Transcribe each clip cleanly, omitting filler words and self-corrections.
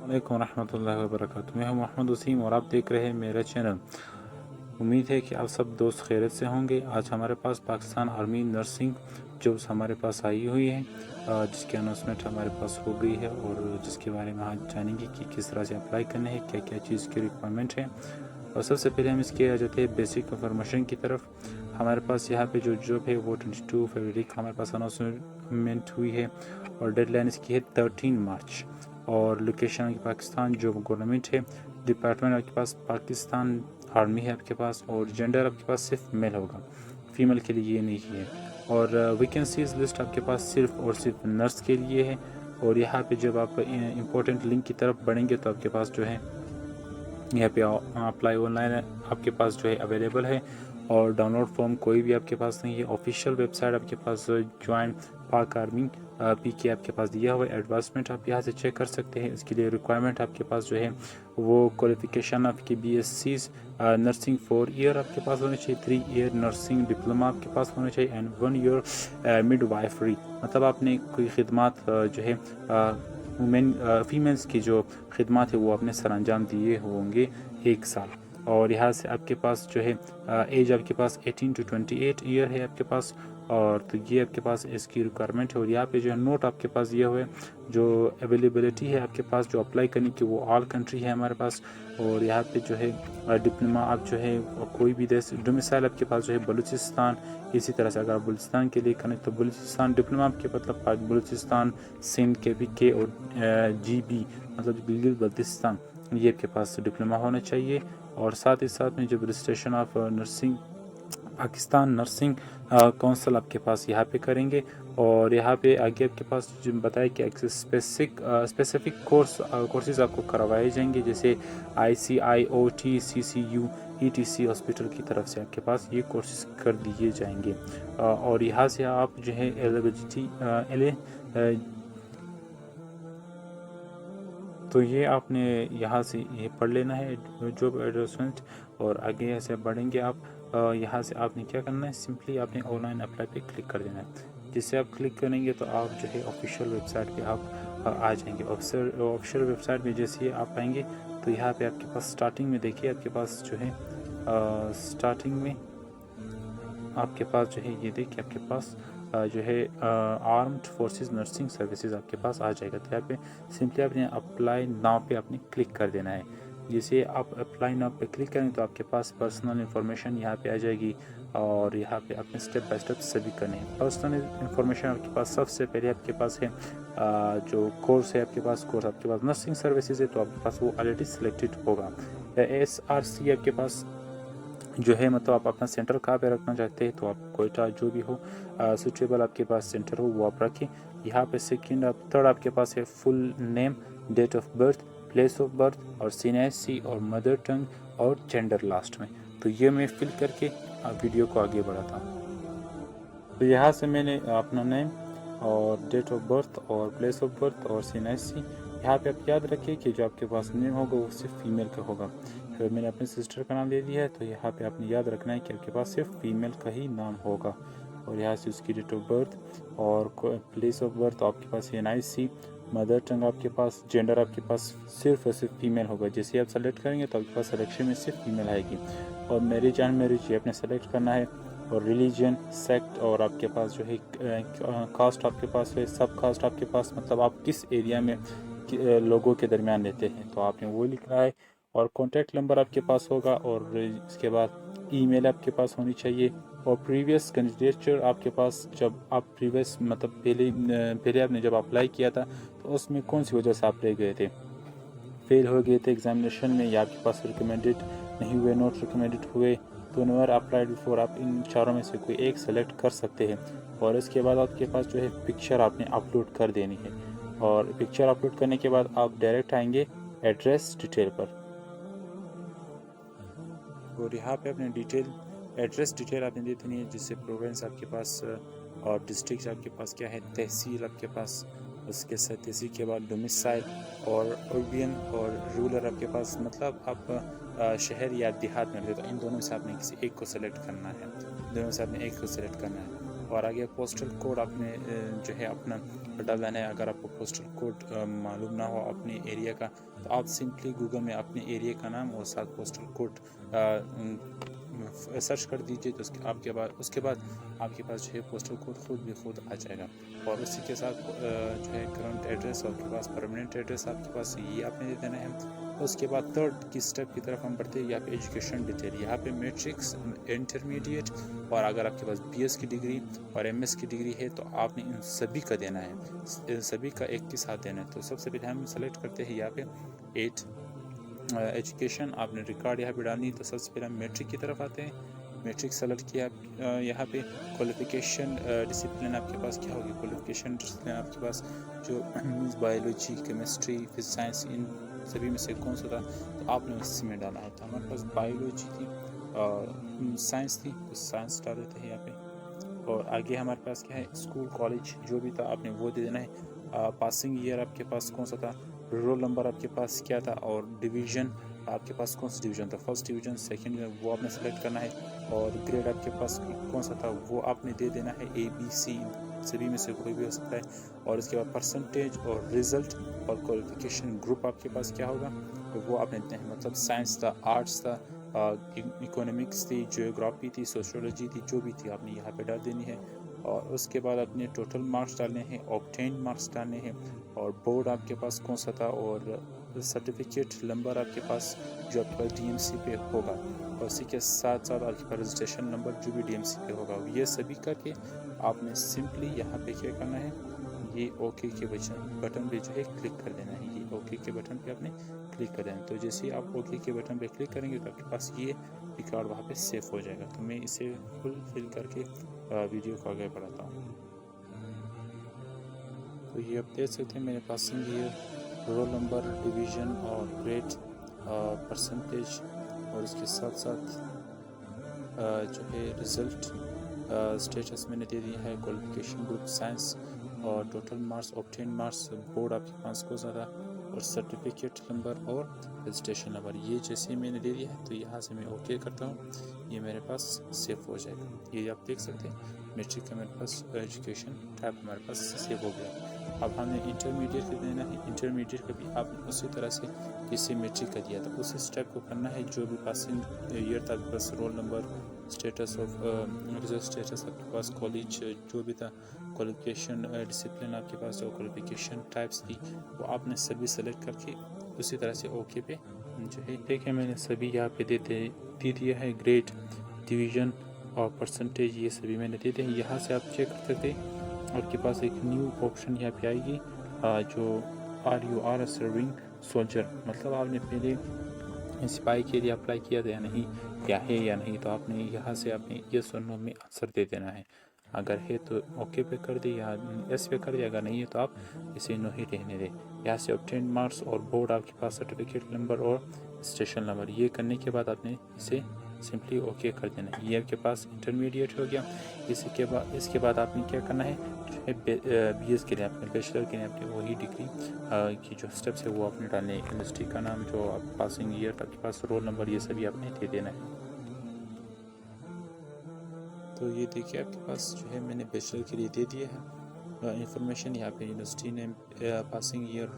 वालेकुम रहमतुल्लाहि व बरकातुहू। मैं हूं मोहम्मद वसीम और आप देख रहे हैं मेरा चैनल। उम्मीद है कि आप सब दोस्त खैरियत से होंगे। आज हमारे पास पाकिस्तान आर्मी नर्सिंग जॉब्स हमारे पास आई हुई है, जिसकी अनाउंसमेंट हमारे पास हो गई है और जिसके बारे में आज जानेंगे कि किस तरह से अप्लाई करना है, क्या क्या चीज़ की रिक्वायरमेंट है। और सबसे पहले हम इसके आ जाते हैं बेसिक इंफॉर्मेशन की तरफ। हमारे पास यहाँ पे जो जॉब है वो 22 फरवरी को हमारे पास अनाउंसमेंट हुई है और डेडलाइन इसकी है 13 मार्च। और लोकेशन आपके पाकिस्तान जो गवर्नमेंट है, डिपार्टमेंट आपके पास पाकिस्तान आर्मी है आपके पास, और जेंडर आपके पास सिर्फ मेल होगा, फीमेल के लिए ये नहीं है। और वैकेंसीज लिस्ट आपके पास सिर्फ और सिर्फ नर्स के लिए है। और यहाँ पे जब आप इम्पोर्टेंट लिंक की तरफ बढ़ेंगे तो आपके पास जो है यहाँ पे अप्लाई ऑनलाइन आपके पास जो है अवेलेबल है, और डाउनलोड फॉर्म कोई भी आपके पास नहीं है। ऑफिशियल वेबसाइट आपके पास ज्वाइन पाक आर्मी PK आपके पास दिया हुआ है। एडवांसमेंट आप यहाँ से चेक कर सकते हैं। इसके लिए रिक्वायरमेंट आपके पास जो है वो क्वालिफिकेशन आपकी BSc नर्सिंग 4 ईयर आपके पास होनी चाहिए, 3 ईयर नर्सिंग डिप्लोमा आपके पास होना चाहिए, एंड 1 ईयर मिडवाइफरी, मतलब आपने कोई खिदमत जो है वुमेन फीमेल्स की जो खिदमत है वो आपने सर अंजाम दिए होंगे 1 साल। और यहाँ से आपके पास जो है एज आपके पास 18 to 28 ईयर है आपके पास। और तो ये आपके पास इसकी रिक्वायरमेंट है। और यहाँ पे जो है नोट आपके पास ये हुए जो अवेलेबिलिटी है आपके पास जो अप्लाई करने की, वो ऑल कंट्री है हमारे पास। और यहाँ पे जो है डिप्लोमा आप जो है कोई भी देश, डोमिसाइल आपके पास जो है बलूचिस्तान। इसी तरह से अगर आप बलूचिस्तान के लिए करें तो बलूचिस्तान डिप्लोमा आपके मतलब बलूचिस्तान सिंध KPK और GB मतलब गिलगित बल्तिस्तान, ये आपके पास डिप्लोमा होना चाहिए। और साथ ही साथ में जब registration of nursing Pakistan nursing council आपके पास यहाँ पे करेंगे। और यहाँ पे आगे आपके पास जो बताया कि स्पेसिफिक कोर्सेज आपको करवाए जाएंगे, जैसे ICI OT CCU ETC hospital की तरफ से आपके पास ये कोर्सेज कर दिए जाएंगे। और यहाँ से आप जो है एलिजिबिलिटी तो ये आपने यहाँ से ये पढ़ लेना है जॉब एडवर्टाइजमेंट। और आगे ऐसे बढ़ेंगे आप, यहाँ से आपने क्या करना है, सिंपली आपने ऑनलाइन अप्लाई पे क्लिक कर देना है। जिससे आप क्लिक करेंगे तो आप जो है ऑफिशियल वेबसाइट पे आप आ जाएंगे। ऑफिशियल वेबसाइट में जैसे ही आप आएंगे तो यहाँ पे आपके पास स्टार्टिंग में देखिए आपके पास जो है स्टार्टिंग में आपके पास जो है ये देखिए आपके पास जो है आर्म्ड फोर्सेस नर्सिंग सर्विसेज आपके पास आ जाएगा। तो यहाँ पे सिंपली आपने अप्लाई नाउ पे आपने क्लिक कर देना है। जैसे आप अप्लाई नाउ पे क्लिक करें तो आपके पास पर्सनल इन्फॉर्मेशन यहाँ पे आ जाएगी, और यहाँ पे आपने स्टेप बाय स्टेप सभी करने हैं। पर्सनल इन्फॉर्मेशन आपके पास सबसे पहले आपके पास है जो कोर्स है आपके पास नर्सिंग सर्विसेज है, तो आपके पास वो ऑलरेडी सिलेक्टेड होगा। SRC आपके पास जो है मतलब आप अपना सेंटर कहाँ पे रखना चाहते हैं, तो आप कोयटा जो भी हो सुटेबल आपके पास सेंटर हो वो आप रखें। यहाँ पे थर्ड आपके पास है full name, date of birth, place of birth और CNIC और मदर टंग और जेंडर लास्ट में। तो ये मैं फिल करके वीडियो को आगे बढ़ाता हूँ। तो यहाँ से मैंने अपना नेम और डेट ऑफ बर्थ और प्लेस ऑफ बर्थ और CNIC, यहाँ पे आप याद रखिए कि जो आपके पास नेम होगा वो सिर्फ फीमेल का होगा। फिर मैंने अपनी सिस्टर का नाम दे दिया है, तो यहाँ पे आपने याद रखना है कि आपके पास सिर्फ फीमेल का ही नाम होगा। और यहाँ से उसकी डेट ऑफ बर्थ और प्लेस ऑफ बर्थ आपके पास CNIC, मदर टंग आपके पास, जेंडर आपके पास सिर्फ और सिर्फ फीमेल होगा। जैसे आप सेलेक्ट करेंगे तो आपके पास सिलेक्शन में सिर्फ फीमेल आएगी। और मैरिज अनमैरिज ये आपने सेलेक्ट करना है। और रिलीजन, सेक्ट, और आपके पास जो है कास्ट आपके पास है, सब कास्ट आपके पास मतलब आप किस एरिया में लोगों के दरमियान रहते हैं तो आपने वो लिखना है। और कॉन्टैक्ट नंबर आपके पास होगा, और इसके बाद ईमेल आपके पास होनी चाहिए। और प्रीवियस कैंडिडेचर आपके पास, जब आप प्रीवियस मतलब पहले आपने जब अप्लाई किया था तो उसमें कौन सी वजह से आप रह गए थे, फेल हो गए थे एग्जामिनेशन में, या आपके पास रिकमेंडेड नहीं हुए, नॉट रिकमेंडेड हुए, तो नेवर अप्लाइड बिफोर, आप इन चारों में से कोई एक सेलेक्ट कर सकते हैं। और इसके बाद आपके पास जो है पिक्चर आपने अपलोड कर देनी है। और पिक्चर अपलोड करने के बाद आप डायरेक्ट आएंगे एड्रेस डिटेल पर, और यहाँ पे अपने एड्रेस डिटेल आपने दे देनी है, जिससे प्रोविंस आपके पास और डिस्ट्रिक्ट आपके पास क्या है, तहसील आपके पास, उसके साथ तहसील के बाद डोमिसाइल और अर्बन और रूरल आपके पास, मतलब आप शहर या देहात में रहते तो इन दोनों से आपने किसी एक को सेलेक्ट करना है, दोनों से आपने एक को सेलेक्ट करना है। और आगे पोस्टल कोड आपने जो है अपना डालना है। अगर आपको पोस्टल कोड मालूम ना हो अपने एरिया का, तो आप सिंपली गूगल में अपने एरिया का नाम और साथ पोस्टल कोड सर्च कर दीजिए। तो उसके बाद आपके पास जो है पोस्टल कोड खुद आ जाएगा। और उसी के साथ जो है करंट एड्रेस और आपके पास परमानेंट एड्रेस आपके पास ये आपने दे देना है। उसके बाद थर्ड की स्टेप की तरफ हम बढ़ते हैं। यहाँ पे एजुकेशन डिटेल, यहाँ पे मैट्रिक्स, इंटरमीडिएट और अगर आपके पास बीएस की डिग्री और एमएस की डिग्री है तो आपने इन सभी का देना है, इन सभी का एक के साथ देना है। तो सबसे पहले हम सेलेक्ट करते हैं यहाँ पे 8 एजुकेशन, आपने रिकॉर्ड यहाँ पे डालनी। तो सबसे पहले हम मैट्रिक की तरफ आते हैं। मैट्रिक सेलेक्ट किया यहाँ पे क्वालिफिकेशन डिसिप्लिन आपके पास क्या होगी, क्वालिफिकेशन डिसिप्लिन आपके पास जो बायोलॉजी, केमिस्ट्री, फिजिक्स, साइंस, इन सभी में से कौन सा था तो आपने उसी में डाला है। तो हमारे पास बायोलॉजी थी, साइंस थी, तो साइंस डाल देते हैं यहाँ पे। और आगे हमारे पास क्या है, स्कूल कॉलेज जो भी था आपने वो दे देना है। पासिंग ईयर आपके पास कौन सा था, रोल नंबर आपके पास क्या था और डिवीज़न आपके पास कौन सा डिवीज़न था, फर्स्ट डिवीज़न, सेकंड में वो आपने सेलेक्ट करना है। और ग्रेड आपके पास कौन सा था वो आपने दे देना है, ABC सभी में से कोई भी हो सकता है। और इसके बाद परसेंटेज और रिज़ल्ट और क्वालिफिकेशन ग्रुप आपके पास क्या होगा तो वो आपने देना है। मतलब साइंस था, आर्ट्स था, इकोनॉमिक्स थी, जियोग्राफी थी, सोशियोलॉजी थी, जो भी थी आपने यहाँ पे डाल देनी है। और उसके बाद अपने टोटल मार्क्स डालने हैं, ऑब्टेन मार्क्स डालने हैं और बोर्ड आपके पास कौन सा था और सर्टिफिकेट नंबर आपके पास जो आपके पास DMC पे होगा। और इसी के साथ साथ आपके पास रजिस्ट्रेशन नंबर जो भी DMC पे होगा, ये सभी करके आपने सिंपली यहाँ पे क्या करना है, ये ओके के बटन पे जो है क्लिक कर देना है। ये ओके के बटन पे आपने क्लिक कर देना। तो जैसे ही आप ओके के बटन पे क्लिक करेंगे तो आपके पास ये रिकॉर्ड वहाँ पे सेव हो जाएगा। तो मैं इसे फुल फिल करके वीडियो को आगे बढ़ाता हूँ। तो ये आप देख सकते हैं मेरे पास ये रोल नंबर, डिवीज़न और ग्रेड, परसेंटेज और इसके साथ साथ जो है रिज़ल्ट, स्टेटस मैंने दे दिया है, क्वालिफिकेशन ग्रुप साइंस और total marks, obtain marks, board आपके पास कौन सा था और सर्टिफिकेट नंबर और रजिस्ट्रेशन नंबर, ये जैसे मैंने दे दिया है। तो यहाँ से मैं ओके करता हूँ, ये मेरे पास सेव हो जाएगा। ये आप देख सकते हैं मैट्रिक का मेरे पास एजुकेशन टैब हमारे पास सेव हो गया। अब हमें इंटरमीडिएट का देना है। इंटरमीडिएट का भी आपने उसी तरह से किसी मैट्रिक का दिया था उसी स्टेप को करना है। जो भी पासिंग ईयर था आपके पास, roll number, status of result status आपके पास, कॉलेज जो भी था, क्वालिफिकेशन डिसिप्लिन आपके पास जो क्वालिफिकेशन टाइप्स थी वो आपने सभी सेलेक्ट करके उसी तरह से ओके पे जो है देखिए मैंने सभी यहाँ पे दे दिया है। ग्रेड, डिवीज़न और परसेंटेज ये सभी मैंने दे दिए हैं। यहाँ से आप चेक कर सकते हैं आपके पास एक न्यू ऑप्शन यहाँ पे आएगी जो RUR सर्विंग सोल्जर, मतलब आपने पहले सिपाही के लिए अप्लाई किया था या नहीं, क्या है या नहीं। तो आपने यहाँ से आपने यस और नो में आंसर दे देना है। अगर है तो ओके पे कर दे या एस पे कर दे, अगर नहीं है तो आप इसे नो ही रहने दें। यहाँ से ऑब्टेन मार्क्स और बोर्ड आपके पास, सर्टिफिकेट नंबर और स्टेशन नंबर, ये करने के बाद आपने इसे सिंपली ओके कर देना है। ये आपके पास इंटरमीडिएट हो गया। इसके बाद आपने क्या करना है, जो है BS के लिए आपने, बैचलर के लिए आपने वही डिग्री की जो स्टेप्स है वो आपने डालने हैं। यूनिवर्सिटी का नाम, जो आप पासिंग ईयर आपके पास, रोल नंबर, ये सभी आपने दे देना है। तो ये देखिए आपके पास जो है मैंने बैचलर के लिए दे दिया है इंफॉर्मेशन। यहाँ पे university name, passing year,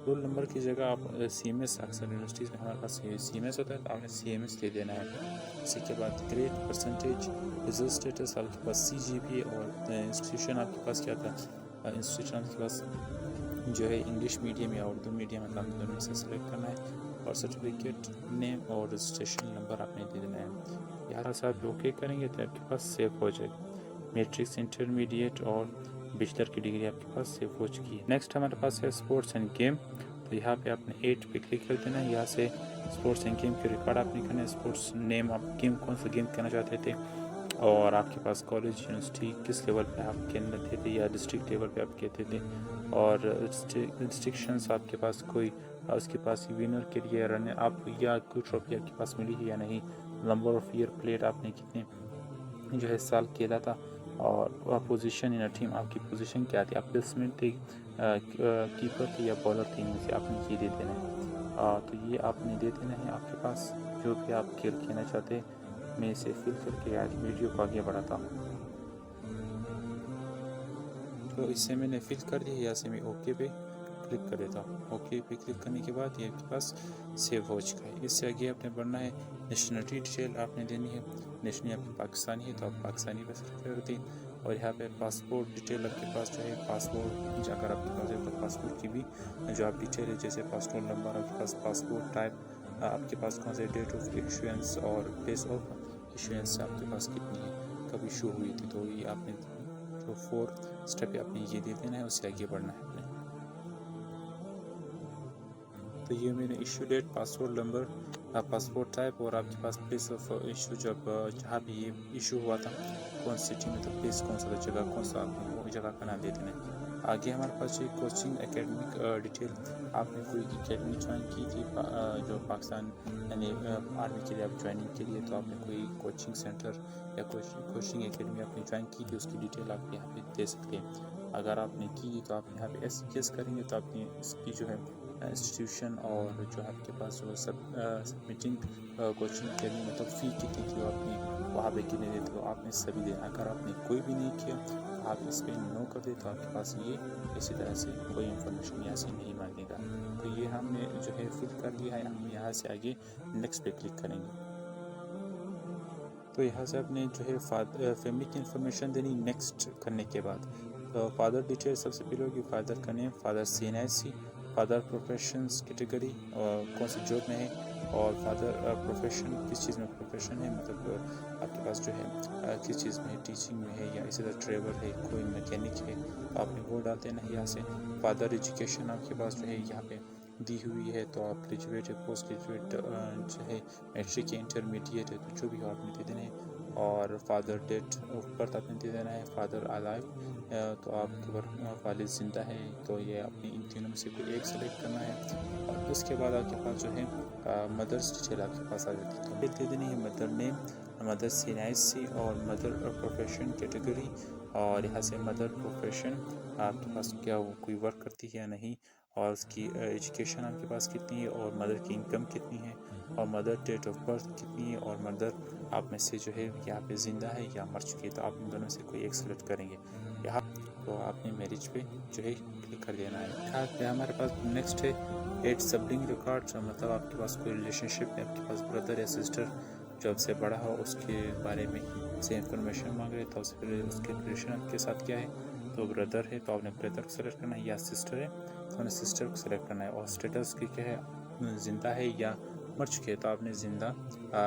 roll number की जगह आप CMS, अक्सर यूनिवर्सिटीज़ में हमारे पास CMS होता है तो आपने CMS दे देना है। इसी के बाद ग्रेड, परसेंटेज, रिजल्ट स्टेटस, आपके पास CGPA और इंस्टीट्यूशन आपके पास क्या था, इंस्टीट्यूशन आपके पास जो है इंग्लिश मीडियम या उर्दू मीडियम, मतलब दोनों में से सेलेक्ट करना है। और सर्टिफिकेट नेम और रजिस्ट्रेशन नंबर आपने दे देना है। यहाँ से आप ओके करेंगे तो आपके पास सेव हो जाएगा। मैट्रिक्स, इंटरमीडिएट और बैचलर की डिग्री आपके पास सेव हो चुकी है। नेक्स्ट हमारे पास है स्पोर्ट्स एंड गेम। तो यहाँ पे आपने 8 पे क्लिक कर देना है। यहाँ से स्पोर्ट्स एंड गेम के रिकॉर्ड आपने करना है। स्पोर्ट्स नेम, आप गेम कौन सा गेम करना चाहते थे और आपके पास कॉलेज, यूनिवर्सिटी किस लेवल पे आप खेलने थे या डिस्ट्रिक्ट लेवल पे आप कहते थे, और रिस्ट्रिक्शंस आपके पास कोई, उसके पास विनर के लिए रनर आप या कोई ट्रॉफी आपके पास मिली है या नहीं, नंबर ऑफ ईयर प्लेड आपने कितने जो है साल खेला था, और पोजीशन इन टीम, आपकी पोजीशन क्या थी, आप बेसमेंट थे, कीपर थे या बॉलर थे, इनमें से आपने ये दे देना है। तो ये आपने दे देना है आपके पास जो भी आप खेल खेलना चाहते हैं। मैं इसे फिल करके आज वीडियो को आगे बढ़ाता हूँ। तो इससे मैंने फिल कर दिया। यहाँ से मैं ओके पे क्लिक कर देता हूँ। ओके पे क्लिक करने के बाद ये आपके पास सेव हो चुका है। इससे आगे आपने बढ़ना है, नेशनलिटी डिटेल आपने देनी है। नेशनली आपकी पाकिस्तानी है तो आप पाकिस्तानी पर सेलेक्ट कर दें। और यहाँ पे पासपोर्ट डिटेल आपके पास जो है, पासपोर्ट जाकर आपके पास है तो पासपोर्ट की भी जो आप डिटेल है, जैसे पासपोर्ट नंबर आपके पास, पासपोर्ट टाइप आपके पास कौन से, डेट ऑफ इशुएंस और प्लेस ऑफ इशुएंस आपके पास कितनी है, कब इशू हुई थी। तो ये आपने जो 4 स्टेप है आपने ये दे देना है, उससे आगे बढ़ना है आपने। तो ये मैंने issue date, passport number, passport type और आपके पास प्लेस ऑफ इशू, जब जहाँ भी ये इशू हुआ था कौन सिटी में, तो प्लेस कौन सा जगह, कौन सा आपने वो जगह का नाम दे देना है। आगे हमारे पास ये कोचिंग एकेडमिक डिटेल, आपने कोई एकेडमी ज्वाइन की थी जो पाकिस्तान यानी आर्मी के लिए आप ज्वाइनिंग के लिए, तो आपने कोई कोचिंग सेंटर या कोचिंग एकेडमी आपने ज्वाइन की थी, उसकी डिटेल आप यहाँ पे दे सकते हैं। अगर आपने की तो आप यहाँ पे एस करेंगे तो आपने इसकी जो है इंस्टीट्यूशन और जो आपके पास जो सबमिटिंग कोचिंग एकेडमी मतलब फ़ी कितनी थी, आपने वहाँ पे कितने देते हो, आपने सभी देना। अगर आपने कोई भी नहीं किया तो आप इस पर नो कर दे, तो आपके पास ये इसी तरह से कोई इन्फॉर्मेशन यहाँ से नहीं मांगेगा। तो ये हमने जो है फिल कर लिया है। हम यहाँ से आगे नेक्स्ट पे क्लिक करेंगे। तो यहाँ से आपने जो है फैमिली की इन्फॉर्मेशन देनी। नेक्स्ट करने के बाद तो फादर डिटेल सबसे पहले होगी, फादर का name, father CNIC, father professions category और कौन सी जॉब में है, और फादर प्रोफेशन किस चीज़ में प्रोफेशन है, मतलब आपके पास जो है किस चीज़ में, टीचिंग में है या इसी तरह ट्रेवल है, कोई मैकेनिक है, तो आपने वो डालते हैं ना यहाँ से। फादर एजुकेशन आपके पास जो है यहाँ पे दी हुई है, तो आप ग्रेजुएट है, पोस्ट ग्रेजुएट जो है, मैट्रिक या इंटरमीडिएट है, तो जो भी हो आपने दे देना है। और फादर डेट ऑफ बर्थ आपने दे देना है। फादर अलाइव तो आपके वालिद ज़िंदा है, तो ये आपने इन तीनों में से कोई एक सेलेक्ट करना है। और उसके बाद आपके पास जो है मदर्स डिटेल आपके पास आ जाती है, तो दे देनी है मदर नेम, मदर CNIC और मदर प्रोफेशन कैटेगरी, और यहाँ से मदर प्रोफेशन आपके पास क्या वो कोई वर्क करती है या नहीं, और उसकी एजुकेशन आपके पास कितनी है, और मदर की इनकम कितनी है, और मदर डेट ऑफ बर्थ कितनी है, और मदर आप में से जो है यहाँ पे ज़िंदा है या मर चुकी है, तो आप इन दोनों से कोई एक सेलेक्ट करेंगे। यहाँ तो आपने मैरिज पे जो है क्लिक कर देना है। यहाँ पे हमारे पास नेक्स्ट है एड सिबलिंग रिकॉर्ड, मतलब आपके पास कोई रिलेशनशिप है, आपके पास ब्रदर या सिस्टर जो आपसे बड़ा हो उसके बारे में से इंफॉर्मेशन मांग रहे, तो उसके रिलेशन आपके साथ क्या है, तो ब्रदर है तो आपने ब्रदर को सेलेक्ट करना है, या सिस्टर है तो आपने सिस्टर को सेलेक्ट करना है। और स्टेटस की क्या है, ज़िंदा है या मर चुके हैं, तो आपने ज़िंदा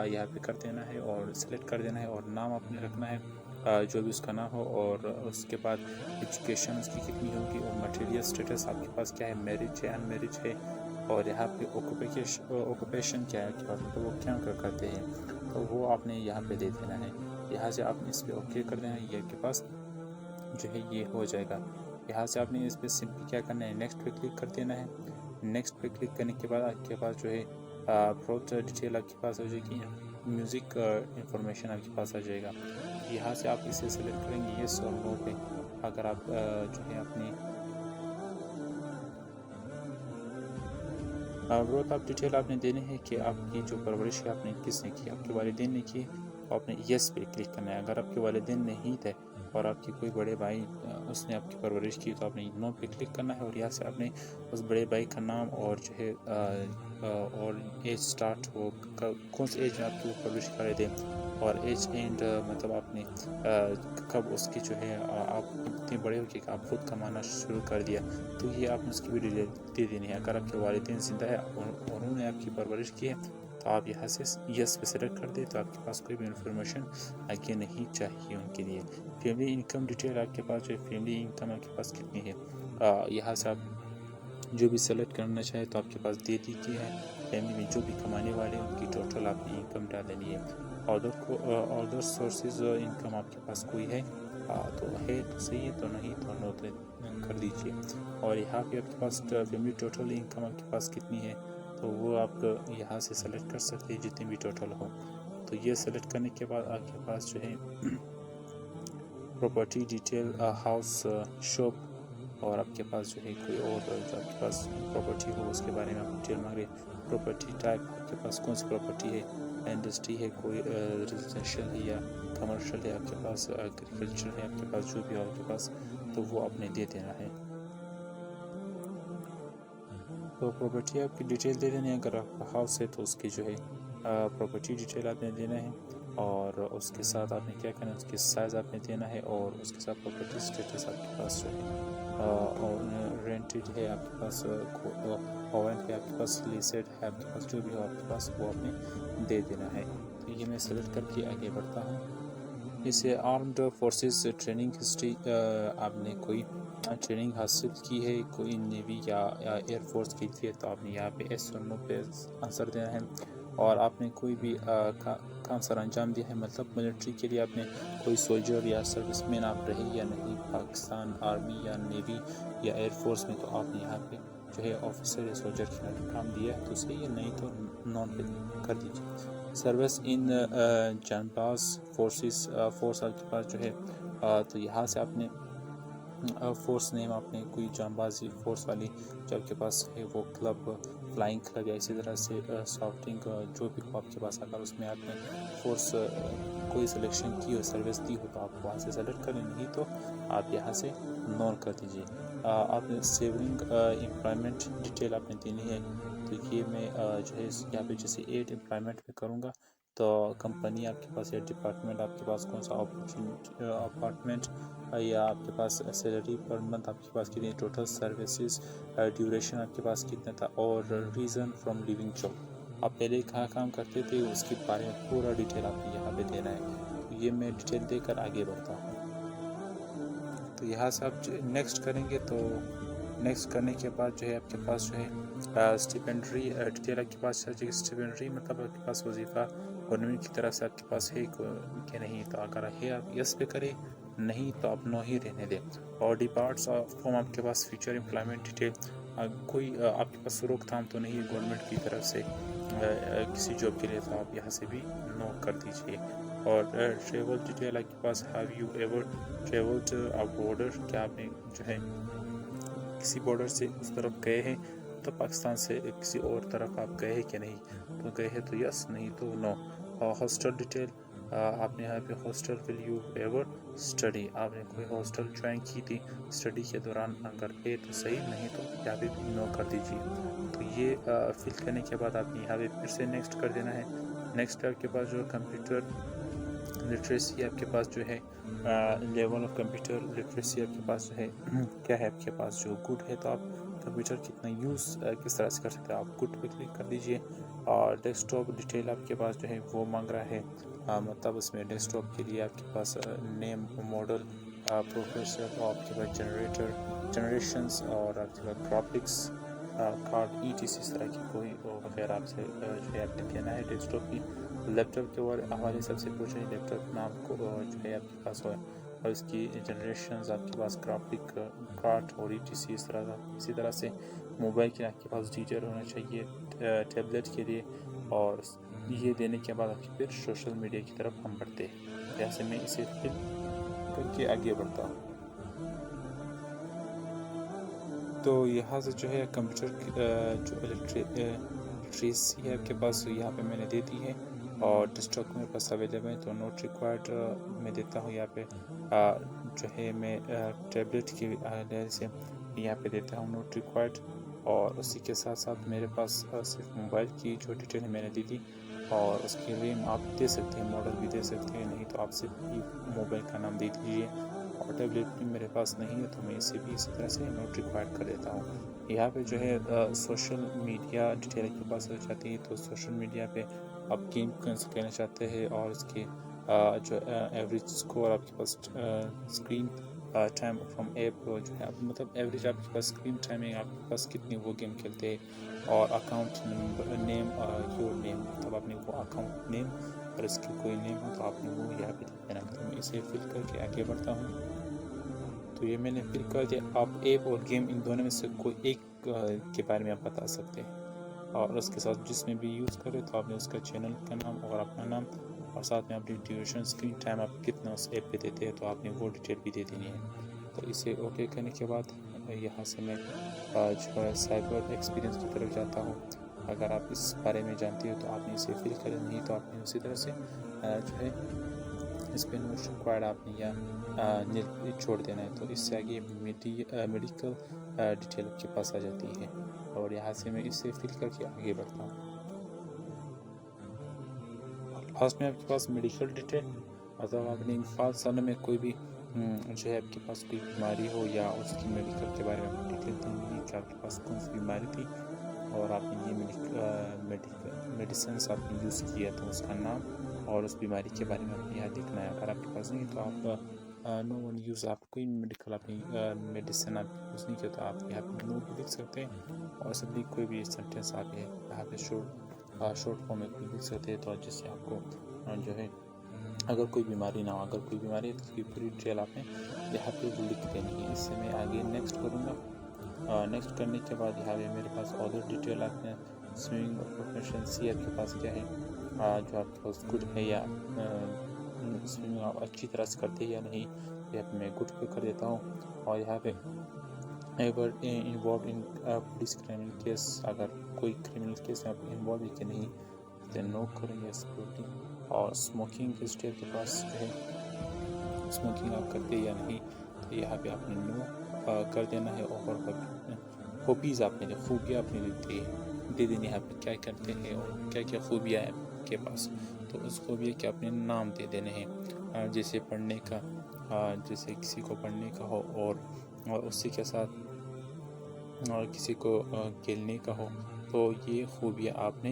यहाँ पे कर देना है और सेलेक्ट कर देना है। और नाम आपने रखना है जो भी उसका नाम हो, और उसके बाद एजुकेशन उसकी कितनी होगी, और मटेरियल स्टेटस आपके पास क्या है, मैरिज है अनमैरिज है, और यहाँ पे ऑक्यूपेशन क्या है आपके पास, तो वो क्या करते हैं, तो वो आपने यहाँ पे दे देना है। यहाँ से आपने इस पर ओके कर देना है, ये आपके पास जो है ये हो जाएगा। यहाँ से आपने इस पर सिंपली क्या करना है, नेक्स्ट पे क्लिक कर देना है। नेक्स्ट पे क्लिक करने के बाद आपके पास जो है प्रोडक्ट डिटेल आपके पास हो जाएगी, म्यूज़िक इंफॉर्मेशन आपके पास आ जाएगा। यहाँ से आप इसे सेलेक्ट करेंगे येस और नो पे। अगर आप जो है अपनी ग्रोथ आप डिटेल आपने देने हैं कि आपकी जो परवरिश है आपने किसने की, आपके वालिदैन ने की, आपने येस पे क्लिक करना है। अगर आपके वालिदैन नहीं थे और आपके कोई बड़े भाई उसने आपकी परवरिश की, तो आपने नो पे क्लिक करना है। और यहाँ से आपने उस बड़े भाई का नाम और जो है और एज स्टार्ट हो, कौन सी एज में आपकी वो परवरिश कर रहे थे, और एज एंड मतलब आपने कब उसकी जो है आप इतने बड़े हो कि आप खुद कमाना शुरू कर दिया, तो ये आपने उसकी भी डिटेल दे देनी है। अगर आपके वालिदैन ज़िंदा है और उन्होंने आपकी परवरिश की है, तो आप यहाँ से यस पे सेलेक्ट कर दें, तो आपके पास कोई भी इन्फॉर्मेशन आगे नहीं चाहिए उनके लिए। फैमिली इनकम डिटेल आपके पास जो है, फैमिली इनकम आपके पास कितनी है, यहाँ से आप जो भी सेलेक्ट करना चाहे तो आपके पास दे दीजिए है। फैमिली में जो भी कमाने वाले हैं उनकी टोटल आपकी इनकम डाल देनी है। अदर सोर्सेज इनकम आपके पास कोई है तो है तो सही है, तो नहीं तो नो तो कर दीजिए। और यहाँ पे आपके पास फैमिली टोटल इनकम आपके पास कितनी है, तो वो आप यहाँ से सेलेक्ट कर सकते हैं जितनी भी टोटल हो। तो ये सेलेक्ट करने के बाद आपके पास जो है प्रॉपर्टी डिटेल, हाउस, शॉप, और आपके पास जो है कोई और जो आपके पास प्रॉपर्टी हो उसके बारे में आप डिटेल मांग रहे हैं। प्रॉपर्टी टाइप आपके पास कौन सी प्रॉपर्टी है, इंडस्ट्री है, कोई रेजिडेंशियल है या कमर्शियल है, आपके पास एग्रीकल्चर है, आपके पास जो भी हो आपके पास तो वो आपने दे देना है। तो प्रॉपर्टी आपकी डिटेल दे देनी है। अगर आपका हाउस है तो उसकी जो है प्रॉपर्टी डिटेल आपने देना है, और उसके साथ आपने क्या करना है, उसकी साइज़ आपने देना है, और उसके साथ प्रॉपर्टी स्टेटस आपके पास जो है और रेंटेड है आपके पास, ओवेंट है आपके पास, लीसेड है आपके पास, जो भी हो आपके पास वो आपने दे देना है। तो ये मैं सेलेक्ट करके आगे बढ़ता हूँ। इसे आर्म्ड फोर्सेस ट्रेनिंग हिस्ट्री, आपने कोई ट्रेनिंग हासिल की है कोई नेवी या एयरफोर्स की थी, तो आपने यहाँ पे एस और नो पे आंसर देना है। और आपने कोई भी काम सर अंजाम दिया है, मतलब मिलिट्री के लिए आपने कोई सोल्जर या सर्विसमैन आप रहे या नहीं, पाकिस्तान आर्मी या नेवी या एयरफोर्स में, तो आपने यहाँ पे जो है ऑफिसर या सोल्जर का काम दिया है तो सही है, नहीं तो नॉन पे कर दीजिए। सर्विस इन जांबाज फोर्सेस, फोर्स आपके पास जो है तो यहाँ से आपने फोर्स नेम आपने कोई जांबाजी फोर्स वाली जो आपके पास है वो क्लब, फ्लाइंग क्लब या इसी तरह से सॉफ्टिंग जो भी हो आपके पास, अगर उसमें आपने फोर्स कोई सिलेक्शन की हो, सर्विस दी हो, तो आप वहाँ से सेलेक्ट करें, नहीं तो आप यहाँ से नॉन कर दीजिए। आपने सेविंग एम्प्लॉयमेंट डिटेल आपने देनी है। तो ये मैं जो है यहाँ पे जैसे 8 एम्प्लॉयमेंट में करूँगा, तो कंपनी आपके पास या डिपार्टमेंट आपके पास कौन सा अपॉर्चुनिटी अपार्टमेंट या आपके पास सैलरी पर मंथ आपके पास कितनी, टोटल सर्विसेज ड्यूरेशन आपके पास कितना था, और रीज़न फ्रॉम लिविंग जॉब, आप पहले कहाँ काम करते थे उसके बारे में पूरा डिटेल आपको यहाँ पे देना है। तो ये मैं डिटेल देकर आगे बढ़ता हूँ। तो यहाँ से आप नेक्स्ट करेंगे, तो नेक्स्ट करने के बाद जो है आपके पास जो है स्टिपेंडरी डिटेल आपके पास है। स्टिपेंडरी मतलब आपके पास वजीफ़ा गवर्नमेंट की तरफ से आपके पास है कि नहीं, तो अगर है आप यस पे करें, नहीं तो आप नो ही रहने दें। और डिपार्ट्स फॉर्म आपके पास फ्यूचर एम्प्लॉयमेंट डिटेल, कोई आपके पास रोकथाम तो नहीं है गवर्नमेंट की तरफ से किसी जॉब के लिए, तो आप यहाँ से भी नो कर दीजिए। और ट्रेवल डिटेल आपके पास, have you ever travelled border, क्या आपने जो है किसी बॉर्डर से उस तरफ गए हैं, तो पाकिस्तान से किसी और तरफ आप गए हैं कि नहीं, तो गए हैं तो यस, नहीं तो नो। हॉस्टल डिटेल, आपने यहाँ पे hostel will you ever study, आपने कोई हॉस्टल ज्वाइन की थी स्टडी के दौरान, अगर है तो सही, नहीं तो यहाँ पे नो कर दीजिए। तो ये फिल करने के बाद आपने यहाँ पे फिर से नेक्स्ट कर देना है। नेक्स्ट आपके पास जो कंप्यूटर लिटरेसी आपके पास जो है लेवल ऑफ कंप्यूटर लिटरेसी आपके पास जो है क्या है आपके पास, जो गुड है, तो आप कंप्यूटर कितना यूज़ किस तरह से कर सकते हैं, आप गुड पे क्लिक कर दीजिए। और डेस्कटॉप डिटेल आपके पास जो है वो मांग रहा है, मतलब उसमें डेस्कटॉप के लिए आपके पास नेम, मॉडल, प्रोसेसर, और आपके पास जनरेशंस, और आपके पास ग्राफिक्स कार्ड ETC इस तरह की कोई वगैरह आपसे जो है आपने देना है। डेस्कटॉप की लैपटॉप के हवाले सबसे पूछे, लैपटॉप में आपको जो है आपके पास हो, और इसकी जनरेशंस आपके पास ग्राफिक कार्ड और ETC इस तरह का। इसी तरह से मोबाइल के आपके पास डिटेल होना चाहिए टैबलेट के लिए, और ये देने के बाद आपके फिर सोशल मीडिया की तरफ हम बढ़ते हैं। जैसे मैं इसे फिल करके आगे बढ़ता हूँ। तो यहाँ से जो है कंप्यूटर जो इलेक्ट्रिसिटी है आपके पास यहाँ पे मैंने दे दी है, और डेस्कटॉप मेरे पास अवेलेबल है, तो नोट रिक्वायर्ड मैं देता हूँ यहाँ पे। जो है मैं टैबलेट की लेयर से यहाँ पे देता हूँ नोट रिक्वायर्ड, और उसी के साथ साथ मेरे पास सिर्फ मोबाइल की जो डिटेल है मैंने दी थी, और उसकी रैम आप दे सकते हैं, मॉडल भी दे सकते हैं, नहीं तो आप सिर्फ मोबाइल का नाम दे दीजिए। और टैबलेट भी मेरे पास नहीं है, तो मैं इसे भी इसी तरह से नोट रिक्वायर्ड कर देता हूँ। यहाँ पे जो है सोशल मीडिया डिटेल के पास हो जाती है, तो सोशल मीडिया पे आप गेम कहना चाहते हैं, और उसके जो एवरेज स्कोर आपके पास स्क्रीन टाइम फ्रॉम ऐप जो है, मतलब एवरेज आपके पास स्क्रीन टाइमिंग आपके पास कितनी वो गेम खेलते हैं, और अकाउंट नेम योर नेम, मतलब आपने वो अकाउंट नेम और इसकी कोई नेम हो तो आपने वो यहाँ पे देना। तो मैं इसे फिल करके आगे बढ़ता हूँ। तो ये मैंने फिल कर दिया। आप ऐप और गेम इन दोनों में से कोई एक के बारे में आप बता सकते हैं, और उसके साथ जिसमें भी यूज़ करें तो आपने उसका चैनल का नाम और अपना नाम, और साथ में अपनी ड्यूरेशन स्क्रीन टाइम आप कितना उस ऐप पे देते हैं तो आपने वो डिटेल भी दे देनी है। तो इसे ओके करने के बाद यहाँ से मैं जो है साइबर एक्सपीरियंस की तरफ जाता हूँ। अगर आप इस बारे में जानते हो तो आपने इसे फिल करें, नहीं तो आपने उसी तरह से जो है इस पर नोट रिक्वायर्ड आपने या नील छोड़ देना है। तो इससे आगे मेडिकल डिटेल आपके पास आ जाती है और यहाँ से मैं इसे फिल करके आगे बढ़ता हूँ। लास्ट में आपके पास मेडिकल डिटेल, मतलब आपने 5 सालों में कोई भी जो है आपके पास कोई बीमारी हो या उसकी मेडिकल के बारे में आपको डिटेल देनी है कि आपके पास कौन सी बीमारी थी और आपने ये मेडिसिन आपने यूज़ किया तो उसका नाम और उस बीमारी के बारे में आपने यहाँ लिखना है। अगर आपके पास नहीं तो आप नो वन यूज़, आप कोई मेडिकल अपनी मेडिसिन आप यूज़ नहीं किया तो आप यहाँ पे नो भी लिख सकते हैं और सिंपली कोई भी सेंटेंस आप यहाँ पे शॉर्ट फॉर्म में कोई लिख सकते हैं। तो जिससे आपको जो है अगर कोई बीमारी ना हो, अगर कोई बीमारी है तो उसकी पूरी डिटेल आपने यहाँ पे लिख देनी है। इससे मैं आगे नेक्स्ट करूँगा। नेक्स्ट करने के बाद यहाँ पे मेरे पास अदर डिटेल आपने स्विमिंग और प्रोफिशिएंसी आपके पास क्या है, जो आपके पास गुड है या स्विमिंग आप अच्छी तरह से करते हैं या नहीं, यहाँ पे मैं गुड पे कर देता हूँ। और यहाँ पे ever involve in police criminal case, अगर कोई क्रिमिनल केस में आप इन्वॉल्व है कि नहीं तो नो करेंगे सिक्योरिटी। और स्मोकिंग हिस्ट्री के पास जो है, स्मोकिंग आप करते हैं या नहीं तो यहाँ पे आपने नो कर देना है। और हॉबीज़ आपने खूबियाँ आपने दे देनी है, यहाँ पे क्या करते हैं और क्या क्या खूबियाँ हैं आपके पास, तो उस खूबियाँ के अपने नाम दे देने हैं। जैसे पढ़ने का, जैसे किसी को पढ़ने का हो और उसी के साथ और किसी को खेलने का हो, तो ये खूबियाँ आपने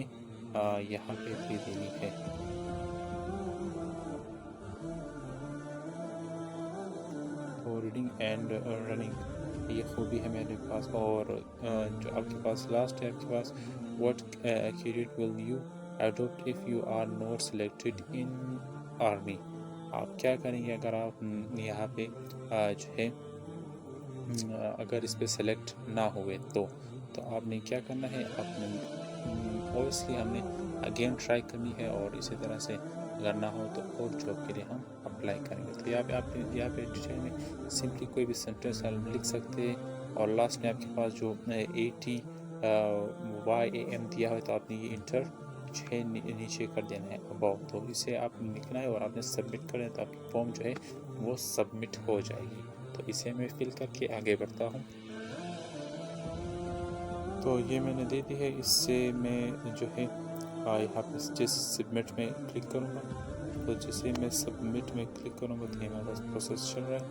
यहाँ पे दे देनी है। तो रीडिंग एंड रनिंग ये खूबी है मेरे पास। और जो आपके पास लास्ट है आपके पास, what career will you adopt if you are not selected in army, आप क्या करेंगे अगर आप यहाँ पे जो है अगर इस पे सेलेक्ट ना हुए तो आपने क्या करना है, आपने ऑब्वियसली हमने अगेन ट्राई करनी है और इसी तरह से अगर ना हो तो और जॉब के लिए हम अप्लाई करेंगे। तो यहाँ पे आप यहाँ पे डिटेल में सिंपली कोई भी सेंटेंस आप लिख सकते हैं और लास्ट में आपके पास जो 80 YAM दिया है तो आपने ये इंटर नीचे कर देना है अबाउट, तो इसे आपने लिखना है और आपने सबमिट करना है तो आपकी फॉर्म जो है वो सबमिट हो जाएगी। तो इसे मैं फिल करके आगे बढ़ता हूँ। तो ये मैंने दे दी है, इससे मैं जो है यहाँ पे जैसे सबमिट में क्लिक करूँगा, तो जैसे मैं सबमिट में क्लिक करूँगा तो ये मेरे पास प्रोसेस चल रहा है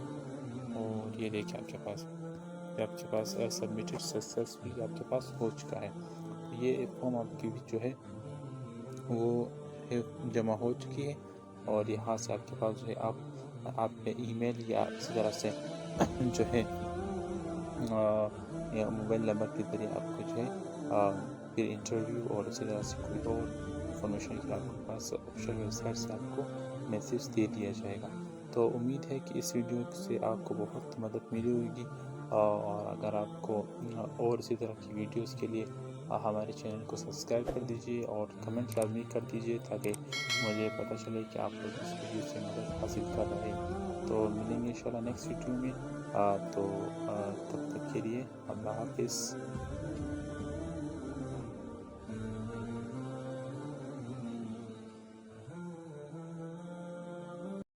और ये देखिए आपके पास सबमिटेड सक्सेसफुली आपके पास हो चुका है। ये फॉर्म आपकी जो है वो जमा हो चुकी है और यहाँ से आपके पास जो है आप ईमेल या इसी तरह से जो है या मोबाइल नंबर के ज़रिए आपको जो है फिर इंटरव्यू और इसी तरह से कोई और इन्फॉर्मेशन के आपके पास ऑफिशियल वेबसाइट से आपको मैसेज दे दिया जाएगा। तो उम्मीद है कि इस वीडियो से आपको बहुत मदद मिली होगी और अगर आपको और इसी तरह की वीडियोस के लिए हमारे चैनल को सब्सक्राइब कर दीजिए और कमेंट लाजमी कर दीजिए ताकि मुझे पता चले कि आप लोग इस वीडियो से मदद हासिल कर रहे हैं। तो मिलेंगे इंशाल्लाह नेक्स्ट वीडियो में। तो तब तक के लिए अल्लाह हाफिज़।